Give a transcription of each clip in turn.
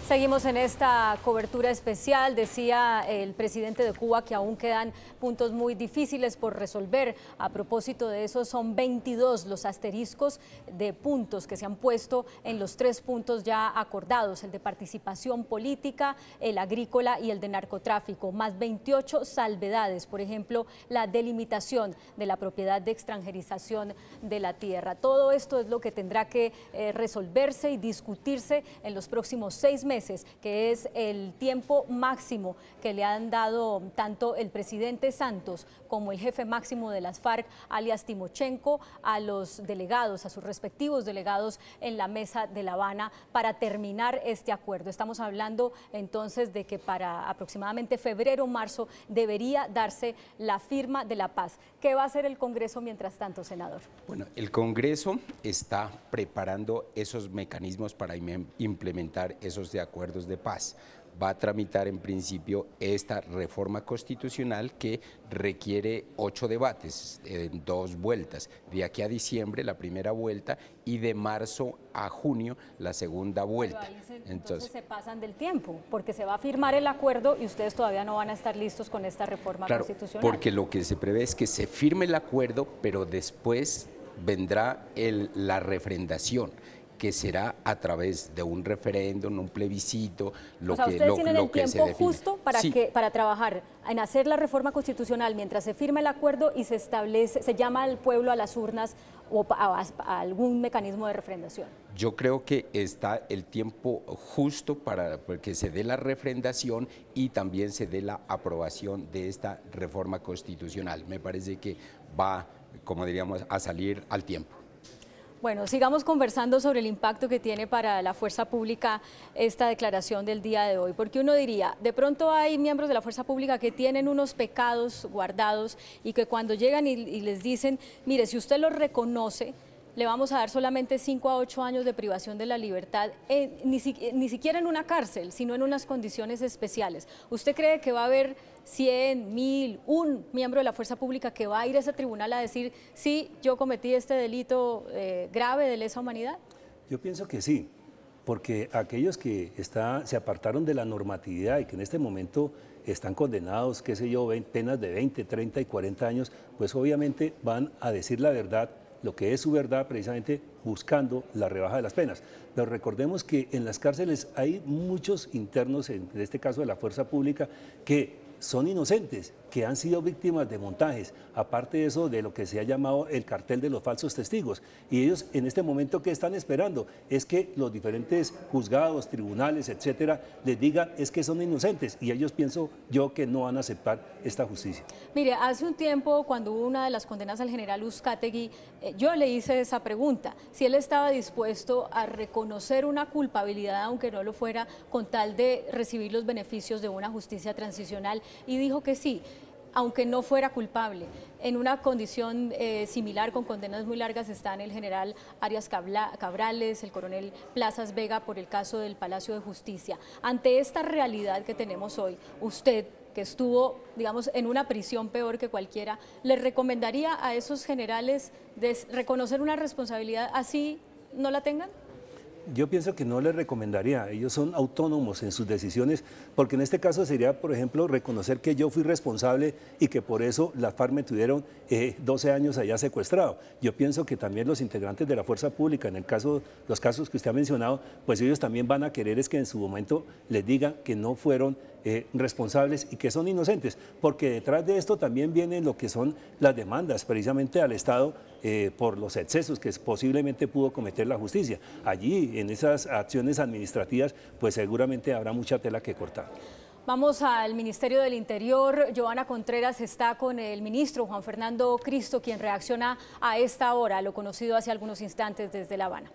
Seguimos en esta cobertura especial. Decía el presidente de Cuba que aún quedan puntos muy difíciles por resolver. A propósito de eso, son 22 los asteriscos de puntos que se han puesto en los 3 puntos ya acordados: el de participación política, el agrícola y el de narcotráfico, más 28 salvedades, por ejemplo, la delimitación de la propiedad de extranjerización de la tierra. Todo esto es lo que tendrá que resolverse y discutirse en los próximos 6 meses, que es el tiempo máximo que le han dado tanto el presidente Santos como el jefe máximo de las FARC, alias Timochenko, a los delegados, a sus respectivos delegados en la mesa de La Habana para terminar este acuerdo. Estamos hablando entonces de que para aproximadamente febrero o marzo debería darse la firma de la paz. ¿Qué va a hacer el Congreso mientras tanto, senador? Bueno, el Congreso está preparando esos mecanismos para implementar esos acuerdos de paz. Va a tramitar en principio esta reforma constitucional que requiere 8 debates en 2 vueltas, de aquí a diciembre la primera vuelta y de marzo a junio la segunda vuelta. Entonces se pasan del tiempo, porque se va a firmar el acuerdo y ustedes todavía no van a estar listos con esta reforma constitucional. Porque lo que se prevé es que se firme el acuerdo, pero después vendrá la refrendación, que será a través de un referéndum, un plebiscito, ustedes tienen el tiempo justo para, sí, para trabajar en hacer la reforma constitucional mientras se firma el acuerdo y se llama al pueblo a las urnas o a algún mecanismo de refrendación. Yo creo que está el tiempo justo para que se dé la refrendación y también se dé la aprobación de esta reforma constitucional. Me parece que va, como diríamos, a salir al tiempo. Bueno, sigamos conversando sobre el impacto que tiene para la fuerza pública esta declaración del día de hoy, porque uno diría, de pronto hay miembros de la fuerza pública que tienen unos pecados guardados y que cuando llegan y les dicen, mire, si usted los reconoce, le vamos a dar solamente 5 a 8 años de privación de la libertad, ni siquiera en una cárcel, sino en unas condiciones especiales. ¿Usted cree que va a haber 100, 1000, un miembro de la fuerza pública que va a ir a ese tribunal a decir, sí, yo cometí este delito grave de lesa humanidad? Yo pienso que sí, porque aquellos que se apartaron de la normatividad y que en este momento están condenados, qué sé yo, penas de 20, 30 y 40 años, pues obviamente van a decir la verdad, lo que es su verdad, precisamente buscando la rebaja de las penas. Pero recordemos que en las cárceles hay muchos internos, en este caso de la fuerza pública, que son inocentes, que han sido víctimas de montajes, aparte de eso, de lo que se ha llamado el cartel de los falsos testigos. Y ellos en este momento, ¿qué están esperando? Es que los diferentes juzgados, tribunales, etcétera, les digan es que son inocentes, y ellos pienso yo que no van a aceptar esta justicia. Mire, hace un tiempo, cuando hubo una de las condenas al general Uzcategui, yo le hice esa pregunta, si él estaba dispuesto a reconocer una culpabilidad, aunque no lo fuera, con tal de recibir los beneficios de una justicia transicional, y dijo que sí, aunque no fuera culpable. En una condición similar, con condenas muy largas, están el general Arias Cabrales, el coronel Plazas Vega por el caso del Palacio de Justicia. Ante esta realidad que tenemos hoy, usted, que estuvo, digamos, en una prisión peor que cualquiera, ¿le recomendaría a esos generales reconocer una responsabilidad así no la tengan? Yo pienso que no les recomendaría, ellos son autónomos en sus decisiones, porque en este caso sería, por ejemplo, reconocer que yo fui responsable y que por eso las FARC me tuvieron 12 años allá secuestrado. Yo pienso que también los integrantes de la fuerza pública, en el caso, los casos que usted ha mencionado, pues ellos también van a querer es que en su momento les digan que no fueron responsables y que son inocentes, porque detrás de esto también vienen lo que son las demandas precisamente al Estado por los excesos que posiblemente pudo cometer la justicia. Allí, en esas acciones administrativas, pues seguramente habrá mucha tela que cortar. Vamos al Ministerio del Interior. Joana Contreras está con el ministro Juan Fernando Cristo, quien reacciona a esta hora, a lo conocido hace algunos instantes desde La Habana.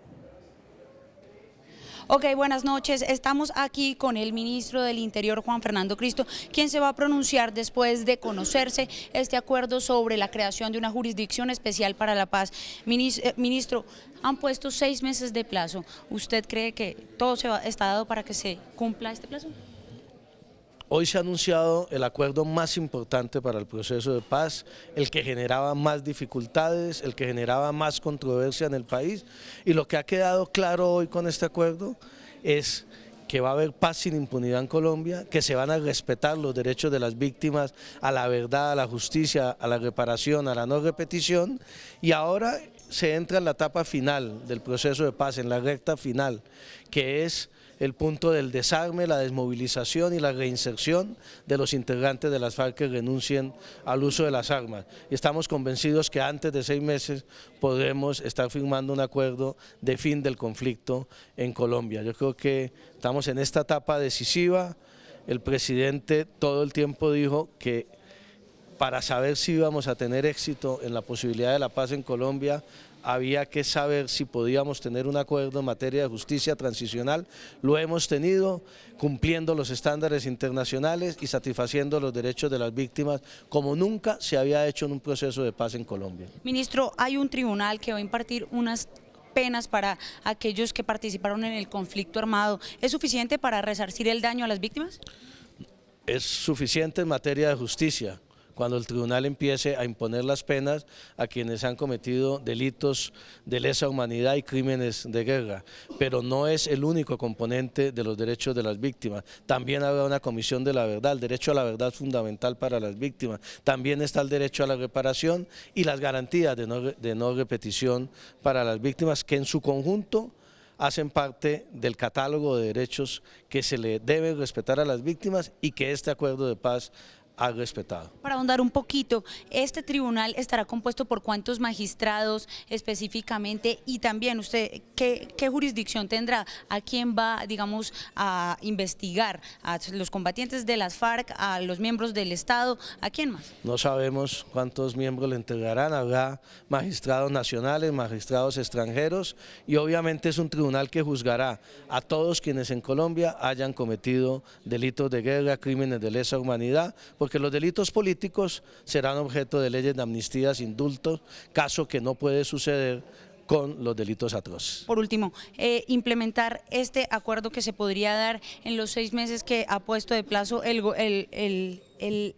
Ok, buenas noches. Estamos aquí con el ministro del Interior, Juan Fernando Cristo, quien se va a pronunciar después de conocerse este acuerdo sobre la creación de una jurisdicción especial para la paz. Ministro, han puesto 6 meses de plazo. ¿Usted cree que todo está dado para que se cumpla este plazo? Hoy se ha anunciado el acuerdo más importante para el proceso de paz, el que generaba más dificultades, el que generaba más controversia en el país, y lo que ha quedado claro hoy con este acuerdo es que va a haber paz sin impunidad en Colombia, que se van a respetar los derechos de las víctimas a la verdad, a la justicia, a la reparación, a la no repetición, y ahora se entra en la etapa final del proceso de paz, en la recta final, que es el punto del desarme, la desmovilización y la reinserción de los integrantes de las FARC que renuncien al uso de las armas. Y estamos convencidos que antes de 6 meses podremos estar firmando un acuerdo de fin del conflicto en Colombia. Yo creo que estamos en esta etapa decisiva. El presidente todo el tiempo dijo que para saber si íbamos a tener éxito en la posibilidad de la paz en Colombia, había que saber si podíamos tener un acuerdo en materia de justicia transicional. Lo hemos tenido, cumpliendo los estándares internacionales y satisfaciendo los derechos de las víctimas, como nunca se había hecho en un proceso de paz en Colombia. Ministro, hay un tribunal que va a impartir unas penas para aquellos que participaron en el conflicto armado. ¿Es suficiente para resarcir el daño a las víctimas? Es suficiente en materia de justicia, cuando el tribunal empiece a imponer las penas a quienes han cometido delitos de lesa humanidad y crímenes de guerra, pero no es el único componente de los derechos de las víctimas. También habrá una comisión de la verdad, el derecho a la verdad es fundamental para las víctimas, también está el derecho a la reparación y las garantías de no repetición para las víctimas, que en su conjunto hacen parte del catálogo de derechos que se le debe respetar a las víctimas y que este acuerdo de paz ha respetado. Para ahondar un poquito, ¿este tribunal estará compuesto por cuántos magistrados específicamente? Y también usted, ¿qué jurisdicción tendrá? ¿A quién va, digamos, a investigar? ¿A los combatientes de las FARC, a los miembros del Estado? ¿A quién más? No sabemos cuántos miembros le entregarán, habrá magistrados nacionales, magistrados extranjeros, y obviamente es un tribunal que juzgará a todos quienes en Colombia hayan cometido delitos de guerra, crímenes de lesa humanidad, porque los delitos políticos serán objeto de leyes de amnistías, indultos, caso que no puede suceder con los delitos atroces. Por último, implementar este acuerdo que se podría dar en los 6 meses que ha puesto de plazo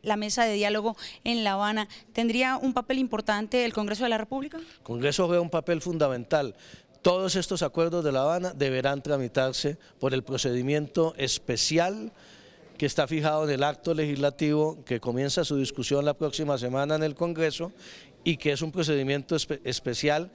la mesa de diálogo en La Habana, ¿tendría un papel importante el Congreso de la República? El Congreso juega un papel fundamental. Todos estos acuerdos de La Habana deberán tramitarse por el procedimiento especial que está fijado en el acto legislativo que comienza su discusión la próxima semana en el Congreso y que es un procedimiento especial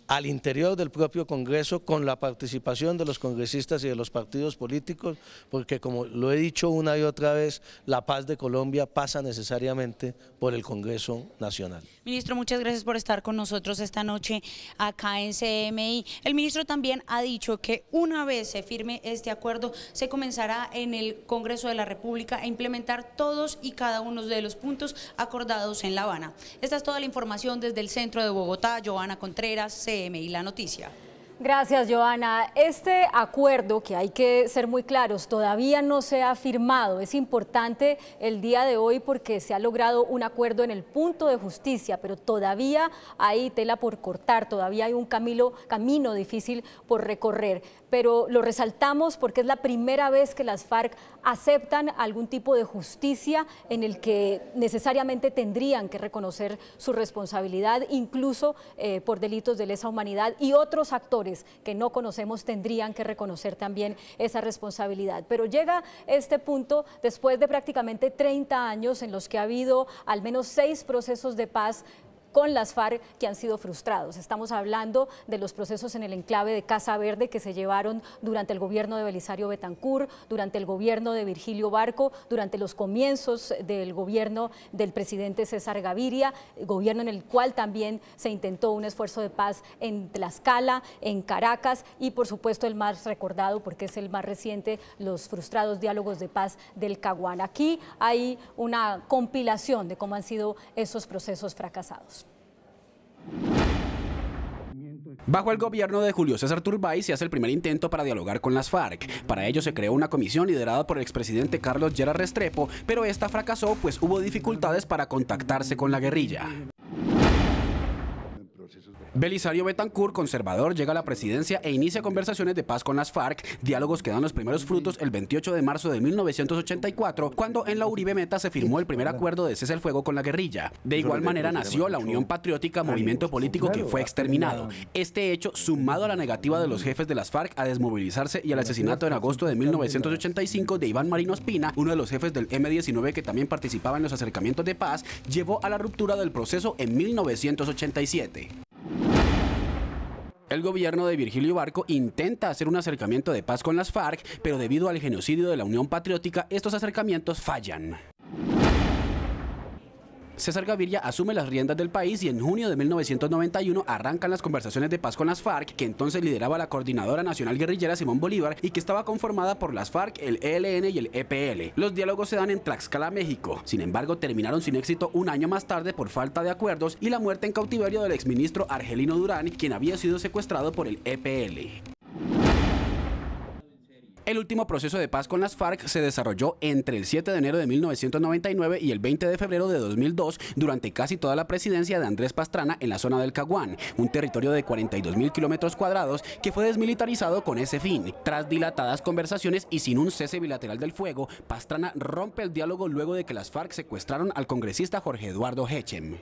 al interior del propio Congreso, con la participación de los congresistas y de los partidos políticos, porque como lo he dicho una y otra vez, la paz de Colombia pasa necesariamente por el Congreso Nacional. Ministro, muchas gracias por estar con nosotros esta noche acá en CMI. El ministro también ha dicho que una vez se firme este acuerdo, se comenzará en el Congreso de la República a implementar todos y cada uno de los puntos acordados en La Habana. Esta es toda la información desde el centro de Bogotá. Joana Contreras, CMI La Noticia. Gracias, Joana. Este acuerdo, que hay que ser muy claros, todavía no se ha firmado. Es importante el día de hoy porque se ha logrado un acuerdo en el punto de justicia, pero todavía hay tela por cortar, todavía hay un camino difícil por recorrer. Pero lo resaltamos porque es la primera vez que las FARC aceptan algún tipo de justicia en el que necesariamente tendrían que reconocer su responsabilidad, incluso por delitos de lesa humanidad, y otros actores que no conocemos tendrían que reconocer también esa responsabilidad. Pero llega este punto después de prácticamente 30 años en los que ha habido al menos 6 procesos de paz con las FARC que han sido frustrados. Estamos hablando de los procesos en el enclave de Casa Verde que se llevaron durante el gobierno de Belisario Betancur, durante el gobierno de Virgilio Barco, durante los comienzos del gobierno del presidente César Gaviria, gobierno en el cual también se intentó un esfuerzo de paz en Tlaxcala, en Caracas y por supuesto el más recordado, porque es el más reciente, los frustrados diálogos de paz del Caguán. Aquí hay una compilación de cómo han sido esos procesos fracasados. Bajo el gobierno de Julio César Turbay se hace el primer intento para dialogar con las FARC. Para ello se creó una comisión liderada por el expresidente Carlos Lleras Restrepo, pero esta fracasó pues hubo dificultades para contactarse con la guerrilla. Belisario Betancur, conservador, llega a la presidencia e inicia conversaciones de paz con las FARC, diálogos que dan los primeros frutos el 28 de marzo de 1984, cuando en la Uribe Meta se firmó el primer acuerdo de cese al fuego con la guerrilla. De igual manera nació la Unión Patriótica, movimiento político que fue exterminado. Este hecho, sumado a la negativa de los jefes de las FARC a desmovilizarse y al asesinato en agosto de 1985 de Iván Marino Espina, uno de los jefes del M-19 que también participaba en los acercamientos de paz, llevó a la ruptura del proceso en 1987. El gobierno de Virgilio Barco intenta hacer un acercamiento de paz con las FARC, pero debido al genocidio de la Unión Patriótica, estos acercamientos fallan. César Gaviria asume las riendas del país y en junio de 1991 arrancan las conversaciones de paz con las FARC, que entonces lideraba la Coordinadora Nacional Guerrillera Simón Bolívar y que estaba conformada por las FARC, el ELN y el EPL. Los diálogos se dan en Tlaxcala, México. Sin embargo, terminaron sin éxito un año más tarde por falta de acuerdos y la muerte en cautiverio del exministro Argelino Durán, quien había sido secuestrado por el EPL. El último proceso de paz con las FARC se desarrolló entre el 7 de enero de 1999 y el 20 de febrero de 2002 durante casi toda la presidencia de Andrés Pastrana en la zona del Caguán, un territorio de 42.000 kilómetros cuadrados que fue desmilitarizado con ese fin. Tras dilatadas conversaciones y sin un cese bilateral del fuego, Pastrana rompe el diálogo luego de que las FARC secuestraron al congresista Jorge Eduardo Hechem.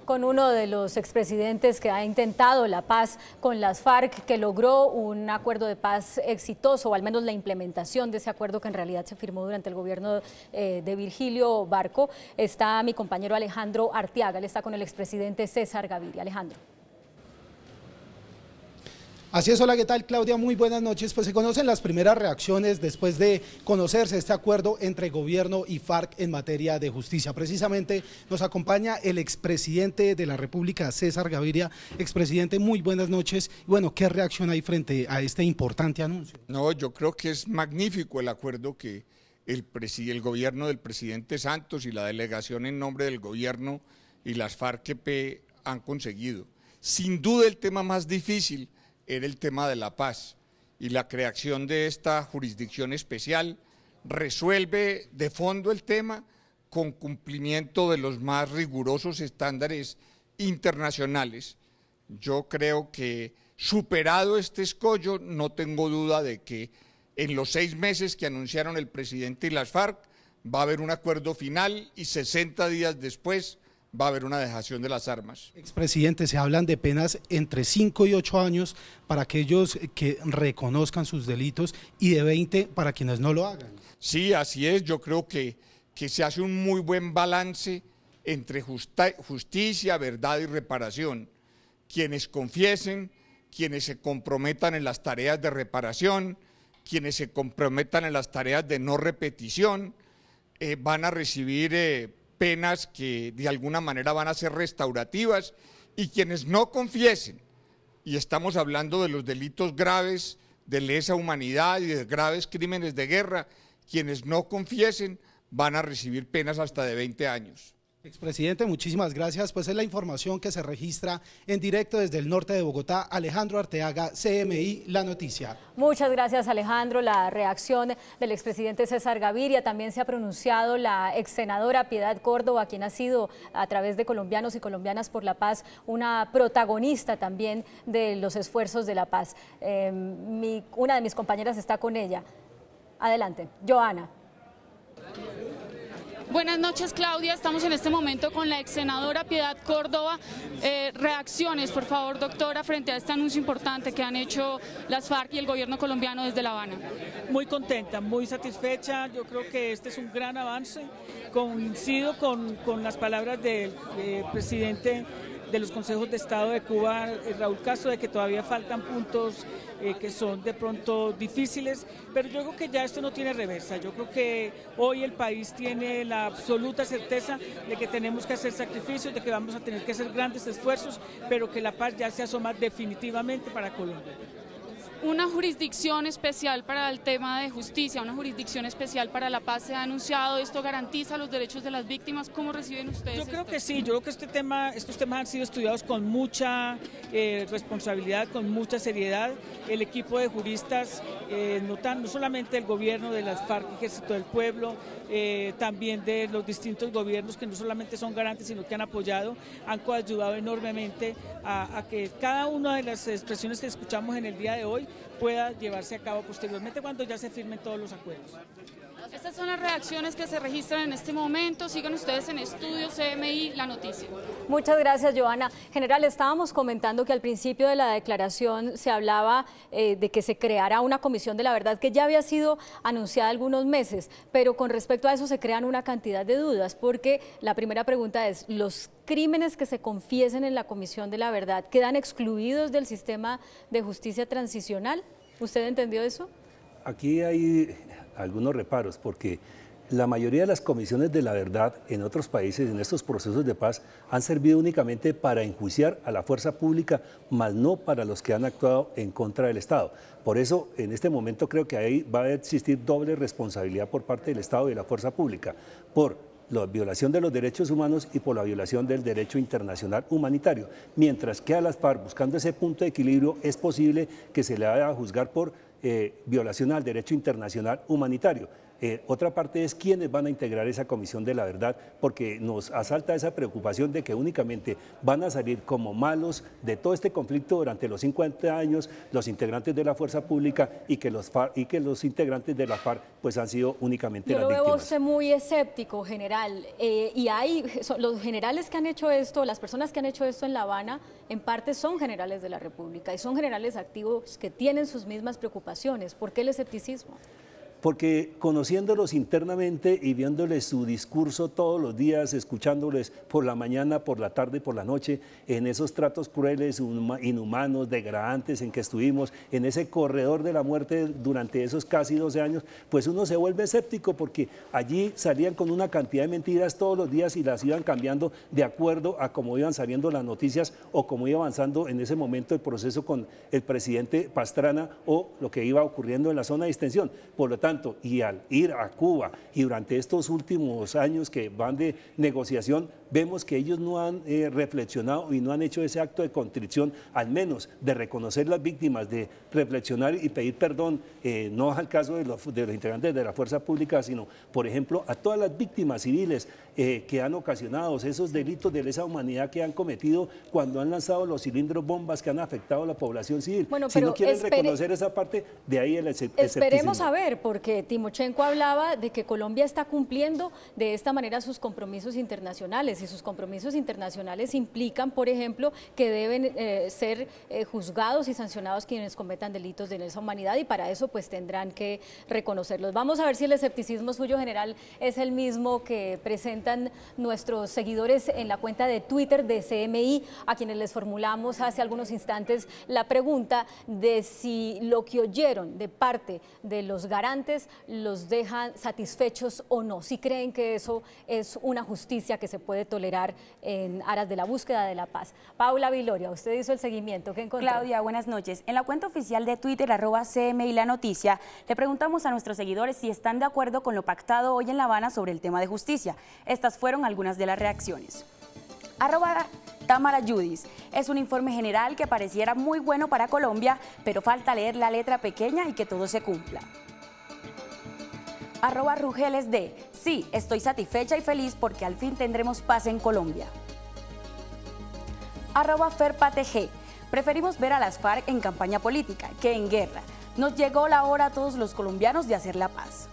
Con uno de los expresidentes que ha intentado la paz con las FARC, que logró un acuerdo de paz exitoso, o al menos la implementación de ese acuerdo que en realidad se firmó durante el gobierno de Virgilio Barco, está mi compañero Alejandro Arteaga. Él está con el expresidente César Gaviria. Alejandro. Así es, hola, ¿qué tal, Claudia? Muy buenas noches. Pues se conocen las primeras reacciones después de conocerse este acuerdo entre gobierno y FARC en materia de justicia. Precisamente nos acompaña el expresidente de la República, César Gaviria. Expresidente, muy buenas noches. Bueno, ¿qué reacción hay frente a este importante anuncio? No, yo creo que es magnífico el acuerdo que el gobierno del presidente Santos y la delegación en nombre del gobierno y las FARC-EP han conseguido. Sin duda el tema más difícil era el tema de la paz, y la creación de esta jurisdicción especial resuelve de fondo el tema con cumplimiento de los más rigurosos estándares internacionales. Yo creo que superado este escollo, no tengo duda de que en los 6 meses que anunciaron el presidente y las FARC va a haber un acuerdo final y 60 días después va a haber una dejación de las armas. Expresidente, se hablan de penas entre 5 y 8 años para aquellos que reconozcan sus delitos y de 20 para quienes no lo hagan. Sí, así es. Yo creo que se hace un muy buen balance entre justicia, verdad y reparación. Quienes confiesen, quienes se comprometan en las tareas de reparación, quienes se comprometan en las tareas de no repetición, van a recibir penas que de alguna manera van a ser restaurativas, y quienes no confiesen, y estamos hablando de los delitos graves de lesa humanidad y de graves crímenes de guerra, quienes no confiesen van a recibir penas hasta de 20 años. Expresidente, muchísimas gracias. Pues es la información que se registra en directo desde el norte de Bogotá. Alejandro Arteaga, CMI, La Noticia. Muchas gracias, Alejandro. La reacción del expresidente César Gaviria. También se ha pronunciado la ex senadora Piedad Córdoba, quien ha sido, a través de Colombianos y Colombianas por la Paz, una protagonista también de los esfuerzos de la paz. Una de mis compañeras está con ella. Adelante, Joana. Buenas noches, Claudia. Estamos en este momento con la ex senadora Piedad Córdoba. Reacciones, por favor, doctora, frente a este anuncio importante que han hecho las FARC y el gobierno colombiano desde La Habana. Muy contenta, muy satisfecha. Yo creo que este es un gran avance. Coincido con las palabras del presidente de los consejos de Estado de Cuba, Raúl Castro, de que todavía faltan puntos que son de pronto difíciles, pero yo creo que ya esto no tiene reversa. Yo creo que hoy el país tiene la absoluta certeza de que tenemos que hacer sacrificios, de que vamos a tener que hacer grandes esfuerzos, pero que la paz ya se asoma definitivamente para Colombia. una jurisdicción especial para el tema de justicia, una jurisdicción especial para la paz se ha anunciado. ¿Esto garantiza los derechos de las víctimas? ¿Cómo reciben ustedes Yo creo esto? que sí, yo creo que estos temas han sido estudiados con mucha responsabilidad, con mucha seriedad. El equipo de juristas, no solamente del gobierno, de las FARC, Ejército del Pueblo, también de los distintos gobiernos que no solamente son garantes, sino que han apoyado, han coayudado enormemente a que cada una de las expresiones que escuchamos en el día de hoy pueda llevarse a cabo posteriormente cuando ya se firmen todos los acuerdos. Estas son las reacciones que se registran en este momento. Sigan ustedes en Estudio CMI La Noticia. Muchas gracias, Johanna. General, estábamos comentando que al principio de la declaración se hablaba de que se creara una comisión de la verdad que ya había sido anunciada algunos meses, pero con respecto a eso se crean una cantidad de dudas, porque la primera pregunta es, ¿los crímenes que se confiesen en la comisión de la verdad quedan excluidos del sistema de justicia transicional? ¿Usted entendió eso? Aquí hay algunos reparos, porque la mayoría de las comisiones de la verdad en otros países, en estos procesos de paz, han servido únicamente para enjuiciar a la fuerza pública, más no para los que han actuado en contra del Estado. Por eso, en este momento creo que ahí va a existir doble responsabilidad por parte del Estado y de la fuerza pública, por la violación de los derechos humanos y por la violación del derecho internacional humanitario, mientras que a las FARC, buscando ese punto de equilibrio, es posible que se le vaya a juzgar por violación al derecho internacional humanitario. Otra parte es quiénes van a integrar esa comisión de la verdad, porque nos asalta esa preocupación de que únicamente van a salir como malos de todo este conflicto durante los 50 años los integrantes de la fuerza pública y que los integrantes de la FARC pues han sido únicamente las víctimas. Yo lo veo usted muy escéptico, general, y los generales que han hecho esto, las personas que han hecho esto en La Habana, en parte son generales de la República y son generales activos que tienen sus mismas preocupaciones. ¿Por qué el escepticismo? Porque conociéndolos internamente y viéndoles su discurso todos los días, escuchándoles por la mañana, por la tarde y por la noche, en esos tratos crueles, inhumanos, degradantes en que estuvimos, en ese corredor de la muerte durante esos casi 12 años, pues uno se vuelve escéptico, porque allí salían con una cantidad de mentiras todos los días y las iban cambiando de acuerdo a cómo iban saliendo las noticias o cómo iba avanzando en ese momento el proceso con el presidente Pastrana o lo que iba ocurriendo en la zona de distensión. Por lo tanto, y al ir a Cuba y durante estos últimos años que van de negociación, vemos que ellos no han reflexionado y no han hecho ese acto de contrición, al menos de reconocer las víctimas, de reflexionar y pedir perdón, no al caso de los integrantes de la fuerza pública, sino, por ejemplo, a todas las víctimas civiles que han ocasionado esos delitos de lesa humanidad que han cometido cuando han lanzado los cilindros bombas que han afectado a la población civil. Bueno, si no quieren reconocer esa parte, de ahí el escepticismo. Esperemos a ver, porque Timochenko hablaba de que Colombia está cumpliendo de esta manera sus compromisos internacionales, y sus compromisos internacionales implican, por ejemplo, que deben ser juzgados y sancionados quienes cometan delitos de lesa humanidad, y para eso pues tendrán que reconocerlos. Vamos a ver si el escepticismo suyo, general, es el mismo que presentan nuestros seguidores en la cuenta de Twitter de CMI, a quienes les formulamos hace algunos instantes la pregunta de si lo que oyeron de parte de los garantes los dejan satisfechos o no, si creen que eso es una justicia que se puede tolerar en aras de la búsqueda de la paz. Paula Viloria, usted hizo el seguimiento, ¿qué encontró? Claudia, buenas noches. En la cuenta oficial de Twitter, @CMI La Noticia, le preguntamos a nuestros seguidores si están de acuerdo con lo pactado hoy en La Habana sobre el tema de justicia. Estas fueron algunas de las reacciones. @Tamara Judis, es un informe general que pareciera muy bueno para Colombia, pero falta leer la letra pequeña y que todo se cumpla. @RugelesD, sí, estoy satisfecha y feliz porque al fin tendremos paz en Colombia. @FerpaTG, preferimos ver a las FARC en campaña política que en guerra. Nos llegó la hora a todos los colombianos de hacer la paz.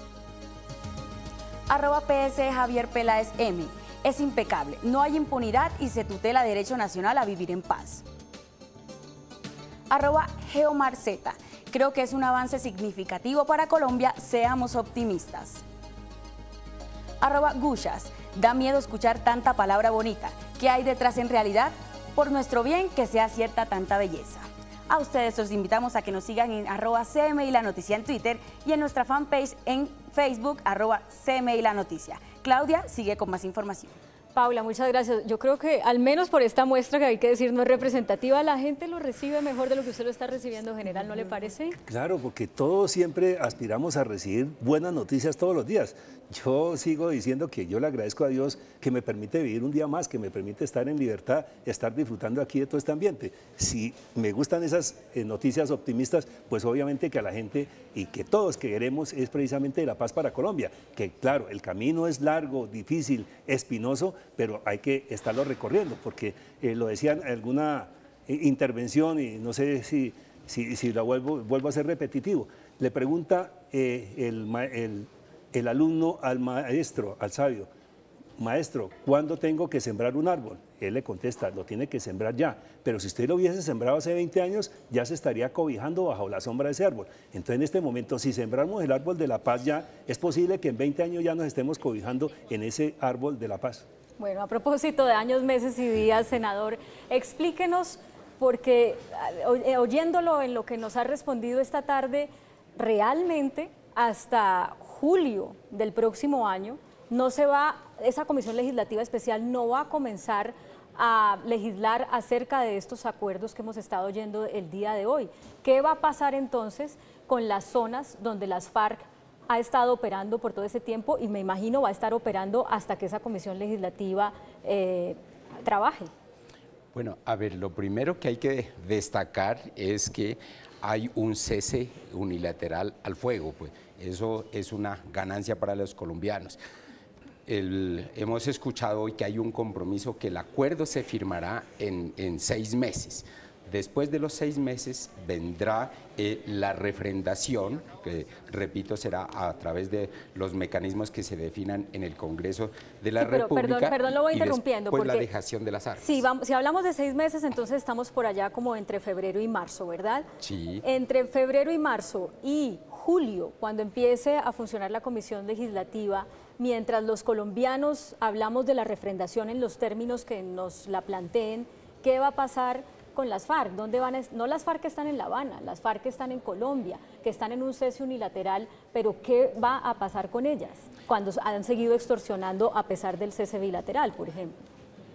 @PS Javier Peláez M, es impecable, no hay impunidad y se tutela derecho nacional a vivir en paz. @GeomarZ, creo que es un avance significativo para Colombia, seamos optimistas. @Gushas, da miedo escuchar tanta palabra bonita, ¿qué hay detrás en realidad? Por nuestro bien que sea cierta tanta belleza. A ustedes los invitamos a que nos sigan en @CMI La Noticia en Twitter y en nuestra fanpage en Facebook @CMI La Noticia. Claudia sigue con más información. Paula, muchas gracias. Yo creo que al menos por esta muestra, que hay que decir no es representativa, la gente lo recibe mejor de lo que usted lo está recibiendo en general, ¿no le parece? Claro, porque todos siempre aspiramos a recibir buenas noticias todos los días. Yo sigo diciendo que yo le agradezco a Dios que me permite vivir un día más, que me permite estar en libertad, estar disfrutando aquí de todo este ambiente. Si me gustan esas noticias optimistas, pues obviamente que a la gente y que todos queremos es precisamente la paz para Colombia. Que claro, el camino es largo, difícil, espinoso, pero hay que estarlo recorriendo, porque lo decían en alguna intervención y no sé si la vuelvo a ser repetitivo. Le pregunta el alumno al maestro, al sabio: maestro, ¿cuándo tengo que sembrar un árbol? Él le contesta: lo tiene que sembrar ya, pero si usted lo hubiese sembrado hace 20 años, ya se estaría cobijando bajo la sombra de ese árbol. Entonces, en este momento, si sembramos el árbol de la paz ya, es posible que en 20 años ya nos estemos cobijando en ese árbol de la paz. Bueno, a propósito de años, meses y días, senador, explíquenos, porque oyéndolo en lo que nos ha respondido esta tarde, realmente hasta julio del próximo año no se va, esa comisión legislativa especial no va a comenzar a legislar acerca de estos acuerdos que hemos estado oyendo el día de hoy. ¿Qué va a pasar entonces con las zonas donde las FARC ha estado operando por todo ese tiempo y me imagino va a estar operando hasta que esa comisión legislativa trabaje? Bueno, a ver, lo primero que hay que destacar es que hay un cese unilateral al fuego, pues eso es una ganancia para los colombianos. Hemos escuchado hoy que hay un compromiso que el acuerdo se firmará en 6 meses. Después de los 6 meses vendrá la refrendación, que repito será a través de los mecanismos que se definan en el Congreso de la República. Perdón, lo voy interrumpiendo. Pues la dejación de las armas. Sí, si hablamos de 6 meses, entonces estamos por allá como entre febrero y marzo, ¿verdad? Sí. Entre febrero y marzo y julio, cuando empiece a funcionar la comisión legislativa, mientras los colombianos hablamos de la refrendación en los términos que nos la planteen, ¿qué va a pasar con las FARC? ¿Dónde van? No las FARC que están en La Habana, las FARC que están en Colombia, que están en un cese unilateral, pero ¿qué va a pasar con ellas cuando han seguido extorsionando a pesar del cese bilateral, por ejemplo?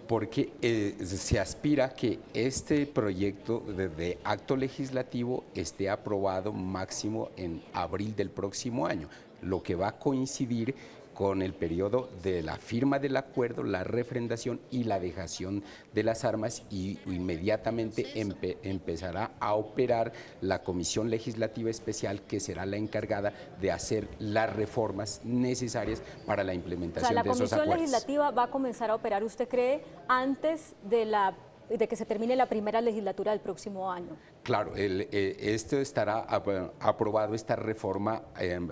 Porque se aspira que este proyecto de acto legislativo esté aprobado máximo en abril del próximo año, lo que va a coincidir con el periodo de la firma del acuerdo, la refrendación y la dejación de las armas, y inmediatamente empezará a operar la Comisión Legislativa Especial, que será la encargada de hacer las reformas necesarias para la implementación de esos acuerdos. O sea, la Comisión Legislativa va a comenzar a operar, ¿usted cree, antes de que se termine la primera legislatura del próximo año? Claro, esto estará aprobado, esta reforma,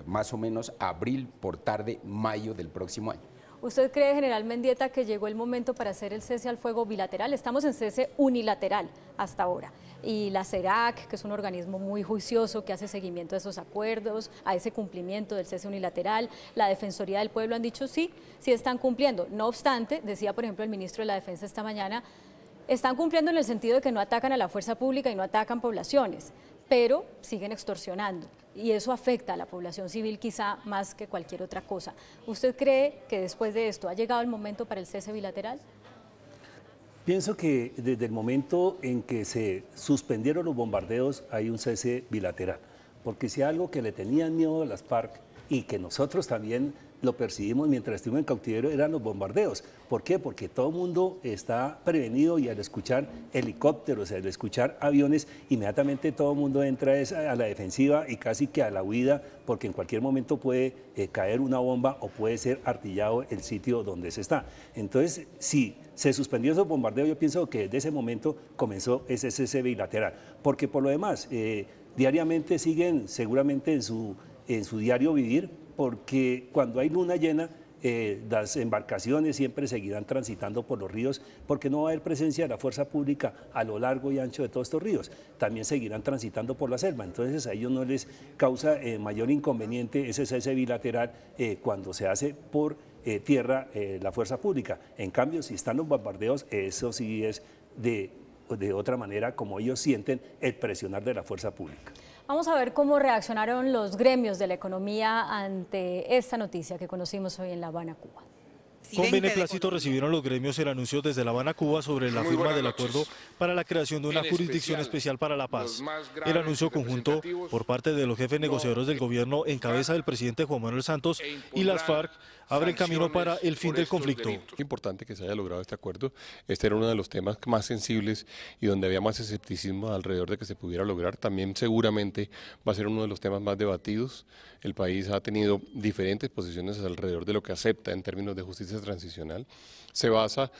más o menos abril, por tarde mayo del próximo año. ¿Usted cree, general Mendieta, que llegó el momento para hacer el cese al fuego bilateral? Estamos en cese unilateral hasta ahora. Y la CERAC, que es un organismo muy juicioso que hace seguimiento a esos acuerdos, a ese cumplimiento del cese unilateral, la Defensoría del Pueblo han dicho sí están cumpliendo. No obstante, decía por ejemplo el ministro de la Defensa esta mañana, están cumpliendo en el sentido de que no atacan a la fuerza pública y no atacan poblaciones, pero siguen extorsionando y eso afecta a la población civil quizá más que cualquier otra cosa. ¿Usted cree que después de esto ha llegado el momento para el cese bilateral? Pienso que desde el momento en que se suspendieron los bombardeos hay un cese bilateral, porque si algo que le tenían miedo a las FARC y que nosotros también lo percibimos mientras estuvimos en cautiverio eran los bombardeos. ¿Por qué? Porque todo el mundo está prevenido y al escuchar helicópteros, al escuchar aviones, inmediatamente todo el mundo entra a la defensiva y casi que a la huida, porque en cualquier momento puede caer una bomba o puede ser artillado el sitio donde se está. Entonces, si se suspendió esos bombardeos, yo pienso que desde ese momento comenzó ese cese bilateral, porque por lo demás, diariamente siguen seguramente en su diario vivir, porque cuando hay luna llena, las embarcaciones siempre seguirán transitando por los ríos, porque no va a haber presencia de la fuerza pública a lo largo y ancho de todos estos ríos. También seguirán transitando por la selva, entonces a ellos no les causa mayor inconveniente ese cese bilateral cuando se hace por tierra la fuerza pública. En cambio, si están los bombardeos, eso sí es de otra manera como ellos sienten el presionar de la fuerza pública. Vamos a ver cómo reaccionaron los gremios de la economía ante esta noticia que conocimos hoy en La Habana, Cuba. Con beneplácito recibieron los gremios el anuncio desde La Habana, Cuba, sobre la firma del acuerdo para la creación de una jurisdicción especial para la paz. El anuncio conjunto por parte de los jefes negociadores del gobierno en cabeza del presidente Juan Manuel Santos y las FARC abre camino para el fin del conflicto. Es importante que se haya logrado este acuerdo. Este era uno de los temas más sensibles y donde había más escepticismo alrededor de que se pudiera lograr. También seguramente va a ser uno de los temas más debatidos. El país ha tenido diferentes posiciones alrededor de lo que acepta en términos de justicia transicional. Se basa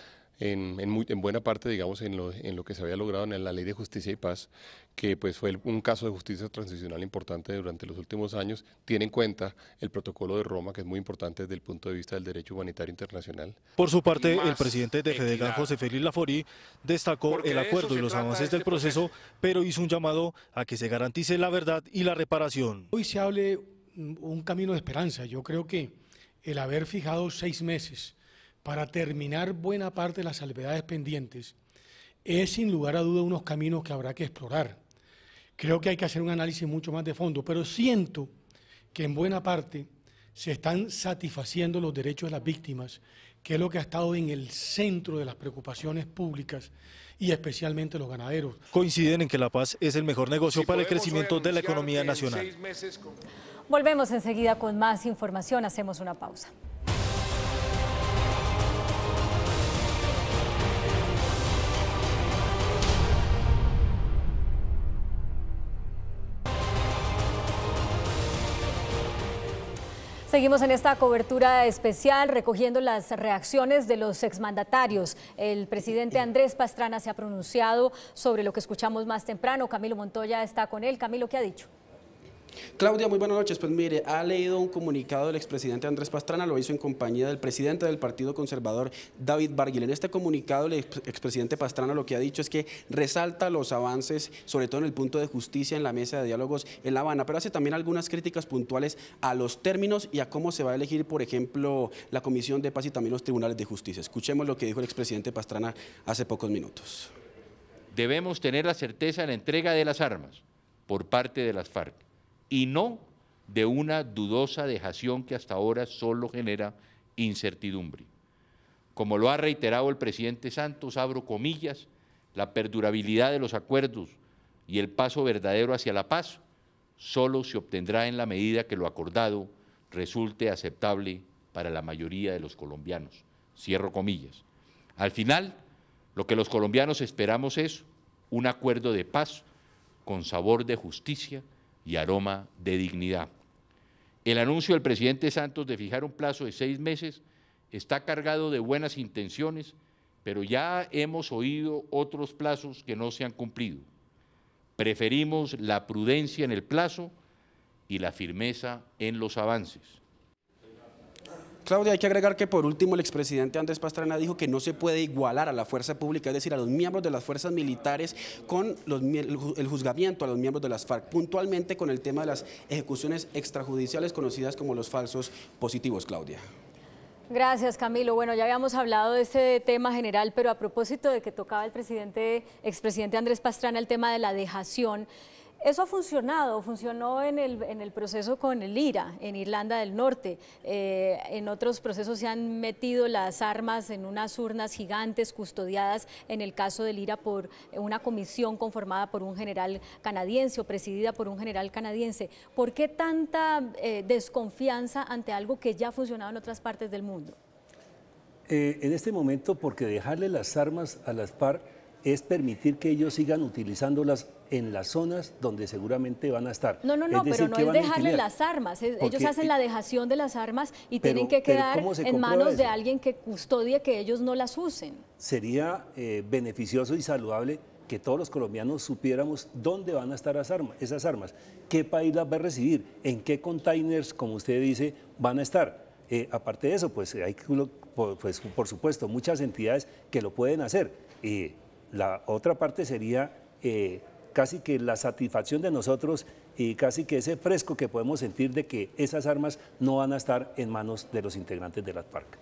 en buena parte, digamos, en lo que se había logrado en la Ley de Justicia y Paz, que pues fue un caso de justicia transicional importante durante los últimos años. Tiene en cuenta el Protocolo de Roma, que es muy importante desde el punto de vista del derecho humanitario internacional. Por su parte, el presidente de FEDEGAN, José Félix Laforí, destacó el acuerdo y los avances del proceso, pero hizo un llamado a que se garantice la verdad y la reparación. Hoy se hable un camino de esperanza. Yo creo que el haber fijado 6 meses para terminar buena parte de las salvedades pendientes es sin lugar a duda unos caminos que habrá que explorar. Creo que hay que hacer un análisis mucho más de fondo, pero siento que en buena parte se están satisfaciendo los derechos de las víctimas, que es lo que ha estado en el centro de las preocupaciones públicas y especialmente los ganaderos. Coinciden en que la paz es el mejor negocio para el crecimiento de la economía nacional. Volvemos enseguida con más información, hacemos una pausa. Seguimos en esta cobertura especial recogiendo las reacciones de los exmandatarios. El presidente Andrés Pastrana se ha pronunciado sobre lo que escuchamos más temprano. Camilo Montoya está con él. Camilo, ¿qué ha dicho? Claudia, muy buenas noches. Pues mire, ha leído un comunicado del expresidente Andrés Pastrana, lo hizo en compañía del presidente del Partido Conservador, David Barguil. En este comunicado, el expresidente Pastrana lo que ha dicho es que resalta los avances, sobre todo en el punto de justicia en la mesa de diálogos en La Habana, pero hace también algunas críticas puntuales a los términos y a cómo se va a elegir, por ejemplo, la Comisión de Paz y también los tribunales de justicia. Escuchemos lo que dijo el expresidente Pastrana hace pocos minutos. Debemos tener la certeza de la entrega de las armas por parte de las FARC, y no de una dudosa dejación que hasta ahora solo genera incertidumbre. Como lo ha reiterado el presidente Santos, abro comillas, la perdurabilidad de los acuerdos y el paso verdadero hacia la paz solo se obtendrá en la medida que lo acordado resulte aceptable para la mayoría de los colombianos. Cierro comillas. Al final, lo que los colombianos esperamos es un acuerdo de paz con sabor de justicia y aroma de dignidad. El anuncio del presidente Santos de fijar un plazo de 6 meses está cargado de buenas intenciones, pero ya hemos oído otros plazos que no se han cumplido. Preferimos la prudencia en el plazo y la firmeza en los avances. Claudia, hay que agregar que por último el expresidente Andrés Pastrana dijo que no se puede igualar a la fuerza pública, es decir, a los miembros de las fuerzas militares con el juzgamiento a los miembros de las FARC, puntualmente con el tema de las ejecuciones extrajudiciales conocidas como los falsos positivos. Claudia. Gracias, Camilo. Bueno, ya habíamos hablado de este tema general, pero a propósito de que tocaba el expresidente Andrés Pastrana el tema de la dejación, eso ha funcionado, funcionó en el proceso con el IRA, en Irlanda del Norte. En otros procesos se han metido las armas en unas urnas gigantes custodiadas, en el caso del IRA por una comisión conformada por un general canadiense o presidida por un general canadiense. ¿Por qué tanta desconfianza ante algo que ya ha funcionado en otras partes del mundo? En este momento, porque dejarle las armas a las FARC es permitir que ellos sigan utilizándolas en las zonas donde seguramente van a estar. No, pero no es dejarle las armas, ellos hacen la dejación de las armas y tienen que quedar en manos de alguien que custodie que ellos no las usen. Sería beneficioso y saludable que todos los colombianos supiéramos dónde van a estar esas armas, qué país las va a recibir, en qué containers, como usted dice, van a estar. Aparte de eso, pues hay por supuesto muchas entidades que lo pueden hacer. La otra parte sería casi que la satisfacción de nosotros y casi que ese fresco que podemos sentir de que esas armas no van a estar en manos de los integrantes de las FARC.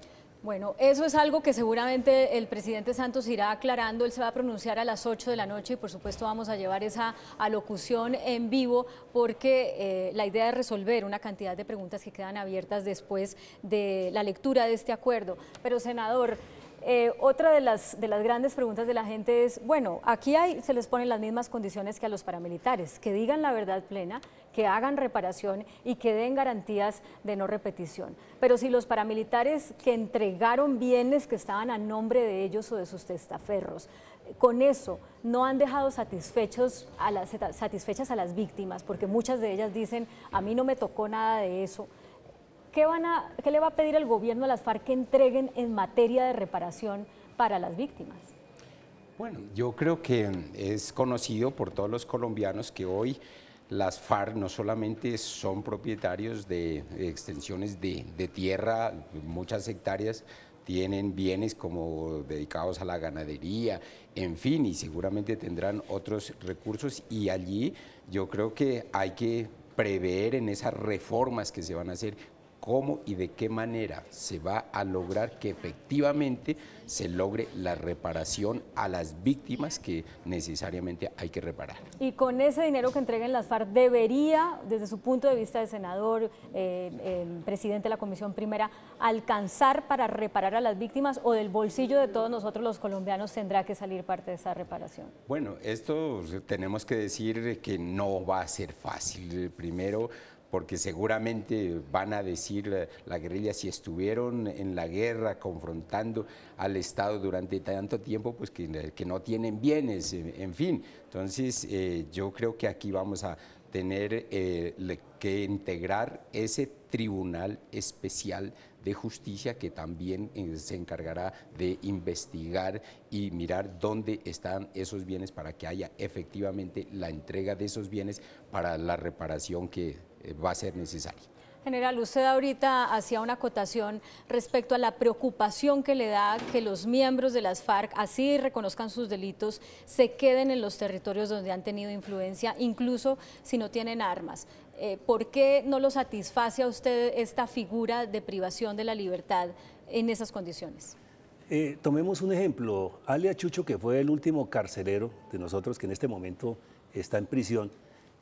Bueno, eso es algo que seguramente el presidente Santos irá aclarando. Él se va a pronunciar a las 8 de la noche y por supuesto vamos a llevar esa alocución en vivo porque la idea es resolver una cantidad de preguntas que quedan abiertas después de la lectura de este acuerdo. Pero, senador, otra de las grandes preguntas de la gente es, bueno, aquí se les ponen las mismas condiciones que a los paramilitares, que digan la verdad plena, que hagan reparación y que den garantías de no repetición. Pero si los paramilitares que entregaron bienes que estaban a nombre de ellos o de sus testaferros, con eso no han dejado satisfechas a las víctimas, porque muchas de ellas dicen, a mí no me tocó nada de eso, ¿qué le va a pedir el gobierno a las FARC que entreguen en materia de reparación para las víctimas? Bueno, yo creo que es conocido por todos los colombianos que hoy las FARC no solamente son propietarios de extensiones de tierra, muchas hectáreas, tienen bienes como dedicados a la ganadería, en fin, y seguramente tendrán otros recursos y allí yo creo que hay que prever en esas reformas que se van a hacer cómo y de qué manera se va a lograr que efectivamente se logre la reparación a las víctimas que necesariamente hay que reparar. Y con ese dinero que entreguen las FARC, ¿debería, desde su punto de vista de senador, presidente de la Comisión Primera, alcanzar para reparar a las víctimas o del bolsillo de todos nosotros los colombianos tendrá que salir parte de esa reparación? Bueno, esto tenemos que decir que no va a ser fácil. Primero, porque seguramente van a decir la guerrilla, si estuvieron en la guerra confrontando al Estado durante tanto tiempo, pues que no tienen bienes, en fin. Entonces, yo creo que aquí vamos a tener que integrar ese tribunal especial de justicia que también se encargará de investigar y mirar dónde están esos bienes para que haya efectivamente la entrega de esos bienes para la reparación que va a ser necesaria. General, usted ahorita hacía una acotación respecto a la preocupación que le da que los miembros de las FARC, así reconozcan sus delitos, se queden en los territorios donde han tenido influencia, incluso si no tienen armas. ¿Por qué no lo satisface a usted esta figura de privación de la libertad en esas condiciones? Tomemos un ejemplo, alias Chucho, que fue el último carcelero de nosotros que en este momento está en prisión.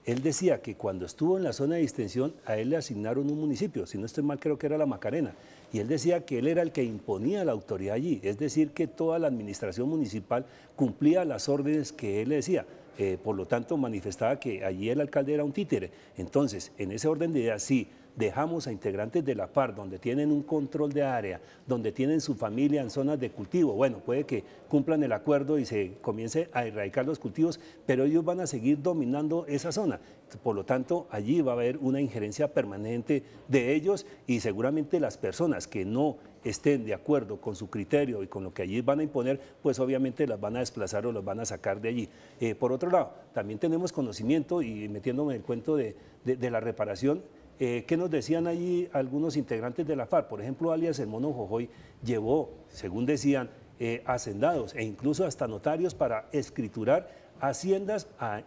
Él decía que cuando estuvo en la zona de distensión a él le asignaron un municipio, si no estoy mal creo que era La Macarena, y él decía que él era el que imponía la autoridad allí, es decir, que toda la administración municipal cumplía las órdenes que él le decía. Por lo tanto, manifestaba que allí el alcalde era un títere. Entonces, en ese orden de ideas, sí, dejamos a integrantes de la FARC donde tienen un control de área, donde tienen su familia en zonas de cultivo, bueno, puede que cumplan el acuerdo y se comience a erradicar los cultivos, pero ellos van a seguir dominando esa zona. Por lo tanto, allí va a haber una injerencia permanente de ellos y seguramente las personas que no estén de acuerdo con su criterio y con lo que allí van a imponer, pues obviamente las van a desplazar o las van a sacar de allí. Por otro lado, también tenemos conocimiento, y metiéndome en el cuento de la reparación, ¿qué nos decían allí algunos integrantes de la FARC? Por ejemplo, alias el Mono Jojoy llevó, según decían, hacendados e incluso hasta notarios para escriturar haciendas a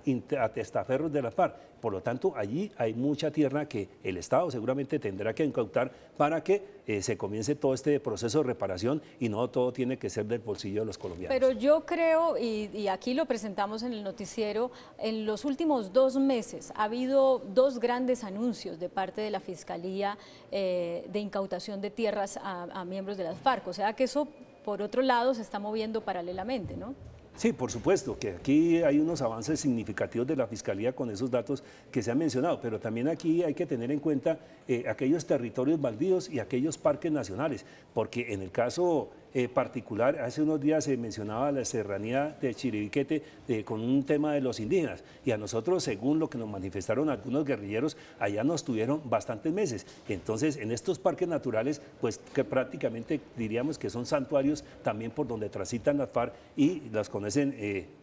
testaferros de la FARC. Por lo tanto, allí hay mucha tierra que el Estado seguramente tendrá que incautar para que se comience todo este proceso de reparación y no todo tiene que ser del bolsillo de los colombianos. Pero yo creo, y aquí lo presentamos en el noticiero, en los últimos 2 meses ha habido 2 grandes anuncios de parte de la Fiscalía de incautación de tierras a miembros de las FARC. O sea que eso, por otro lado, se está moviendo paralelamente, ¿no? Sí, por supuesto, que aquí hay unos avances significativos de la Fiscalía con esos datos que se han mencionado, pero también aquí hay que tener en cuenta aquellos territorios baldíos y aquellos parques nacionales, porque en el caso particular, hace unos días se mencionaba la serranía de Chiribiquete con un tema de los indígenas, y a nosotros, según lo que nos manifestaron algunos guerrilleros, allá nos tuvieron bastantes meses. Entonces, en estos parques naturales, pues que prácticamente diríamos que son santuarios también por donde transitan las FARC y las conocen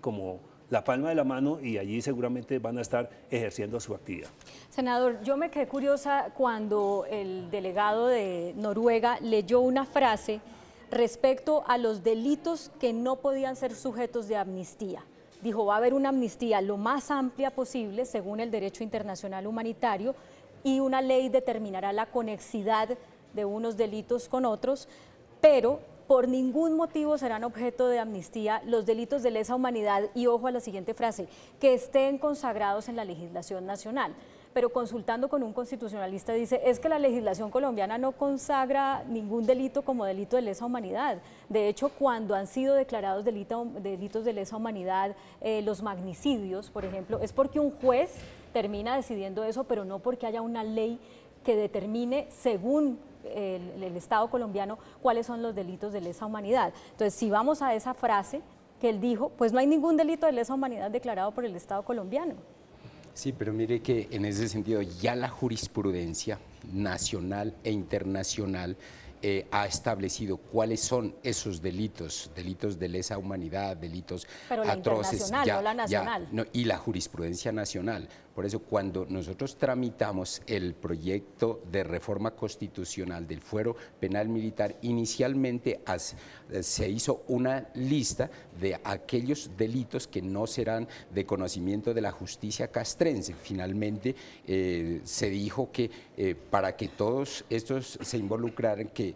como la palma de la mano, y allí seguramente van a estar ejerciendo su actividad. Senador, yo me quedé curiosa cuando el delegado de Noruega leyó una frase respecto a los delitos que no podían ser sujetos de amnistía. Dijo, va a haber una amnistía lo más amplia posible según el derecho internacional humanitario y una ley determinará la conexidad de unos delitos con otros, pero por ningún motivo serán objeto de amnistía los delitos de lesa humanidad, y ojo a la siguiente frase, que estén consagrados en la legislación nacional. Pero consultando con un constitucionalista dice, es que la legislación colombiana no consagra ningún delito como delito de lesa humanidad. De hecho, cuando han sido declarados delitos de lesa humanidad, los magnicidios, por ejemplo, es porque un juez termina decidiendo eso, pero no porque haya una ley que determine, según el Estado colombiano, cuáles son los delitos de lesa humanidad. Entonces, si vamos a esa frase que él dijo, pues no hay ningún delito de lesa humanidad declarado por el Estado colombiano. Sí, pero mire que en ese sentido ya la jurisprudencia nacional e internacional ha establecido cuáles son esos delitos de lesa humanidad, delitos atroces. Internacional, no la nacional. Y la jurisprudencia nacional. Por eso, cuando nosotros tramitamos el proyecto de reforma constitucional del fuero penal militar, inicialmente se hizo una lista de aquellos delitos que no serán de conocimiento de la justicia castrense. Finalmente, se dijo que para que todos estos se involucraran, que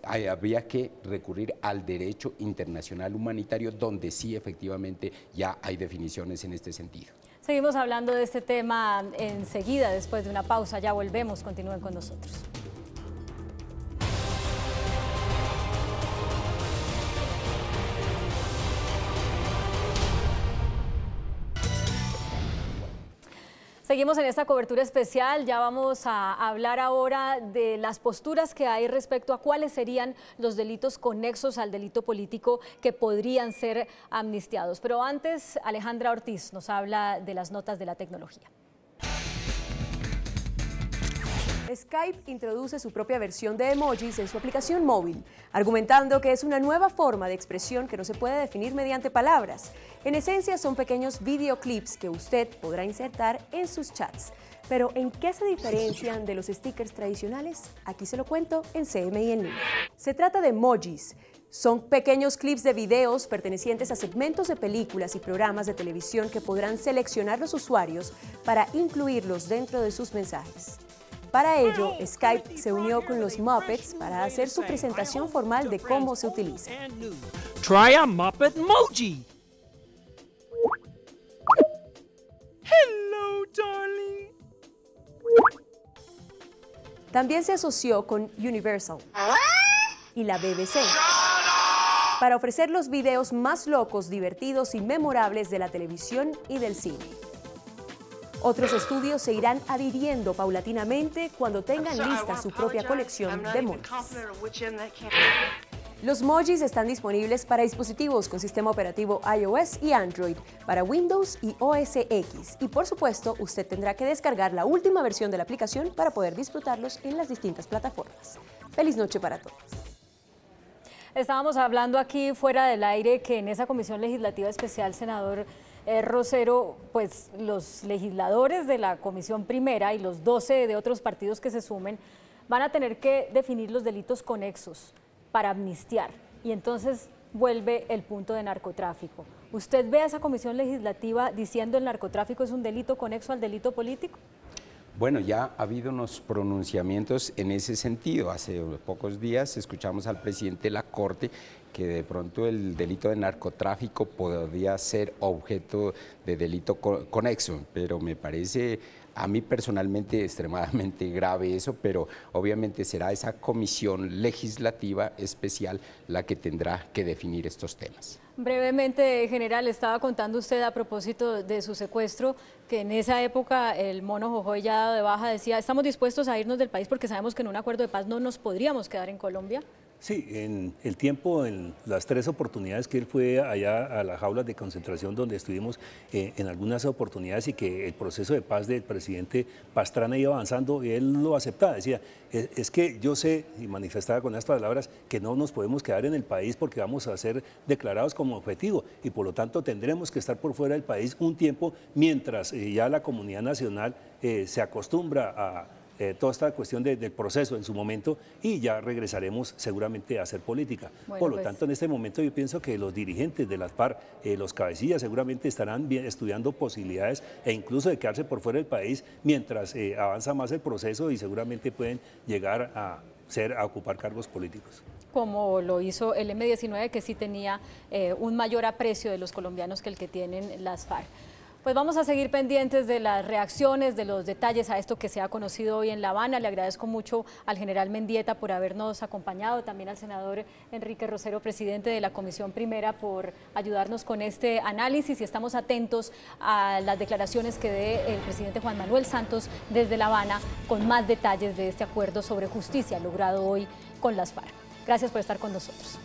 habría que recurrir al derecho internacional humanitario, donde sí efectivamente ya hay definiciones en este sentido. Seguimos hablando de este tema enseguida, después de una pausa. Ya volvemos, continúen con nosotros. Seguimos en esta cobertura especial, ya vamos a hablar ahora de las posturas que hay respecto a cuáles serían los delitos conexos al delito político que podrían ser amnistiados. Pero antes, Alejandra Ortiz nos habla de las notas de la tecnología. Skype introduce su propia versión de emojis en su aplicación móvil, argumentando que es una nueva forma de expresión que no se puede definir mediante palabras. En esencia, son pequeños videoclips que usted podrá insertar en sus chats. Pero, ¿en qué se diferencian de los stickers tradicionales? Aquí se lo cuento en CMI en línea. Se trata de emojis. Son pequeños clips de videos pertenecientes a segmentos de películas y programas de televisión que podrán seleccionar los usuarios para incluirlos dentro de sus mensajes. Para ello, Skype se unió con los Muppets para hacer su presentación formal de cómo se utiliza. Try a Muppet emoji. Hello, darling. También se asoció con Universal y la BBC para ofrecer los videos más locos, divertidos y memorables de la televisión y del cine. Otros estudios se irán adhiriendo paulatinamente cuando tengan lista su propia colección de emojis. Los emojis están disponibles para dispositivos con sistema operativo iOS y Android, para Windows y OS X. Y por supuesto, usted tendrá que descargar la última versión de la aplicación para poder disfrutarlos en las distintas plataformas. Feliz noche para todos. Estábamos hablando aquí fuera del aire que en esa comisión legislativa especial, senador Rosero, pues los legisladores de la comisión primera y los 12 de otros partidos que se sumen van a tener que definir los delitos conexos para amnistiar, y entonces vuelve el punto de narcotráfico. ¿Usted ve a esa comisión legislativa diciendo el narcotráfico es un delito conexo al delito político? Bueno, ya ha habido unos pronunciamientos en ese sentido. Hace pocos días escuchamos al presidente de la Corte que de pronto el delito de narcotráfico podría ser objeto de delito conexo, pero me parece a mí personalmente extremadamente grave eso, pero obviamente será esa comisión legislativa especial la que tendrá que definir estos temas. Brevemente, general, estaba contando usted a propósito de su secuestro, que en esa época el mono Jojoy, ya dado de baja, decía, estamos dispuestos a irnos del país porque sabemos que en un acuerdo de paz no nos podríamos quedar en Colombia. Sí, en el tiempo, en las 3 oportunidades que él fue allá a las jaulas de concentración donde estuvimos en algunas oportunidades y que el proceso de paz del presidente Pastrana iba avanzando, él lo aceptaba, decía, es que yo sé, y manifestaba con estas palabras, que no nos podemos quedar en el país porque vamos a ser declarados como objetivo y por lo tanto tendremos que estar por fuera del país un tiempo mientras ya la comunidad nacional se acostumbra a toda esta cuestión del proceso en su momento y ya regresaremos seguramente a hacer política. Bueno, por lo tanto, en este momento yo pienso que los dirigentes de las FARC, los cabecillas seguramente estarán estudiando posibilidades e incluso de quedarse por fuera del país mientras avanza más el proceso y seguramente pueden llegar a a ocupar cargos políticos. Como lo hizo el M-19, que sí tenía un mayor aprecio de los colombianos que el que tienen las FARC. Pues vamos a seguir pendientes de las reacciones, de los detalles a esto que se ha conocido hoy en La Habana. Le agradezco mucho al general Mendieta por habernos acompañado, también al senador Enrique Rosero, presidente de la Comisión Primera, por ayudarnos con este análisis, y estamos atentos a las declaraciones que dé el presidente Juan Manuel Santos desde La Habana con más detalles de este acuerdo sobre justicia logrado hoy con las FARC. Gracias por estar con nosotros.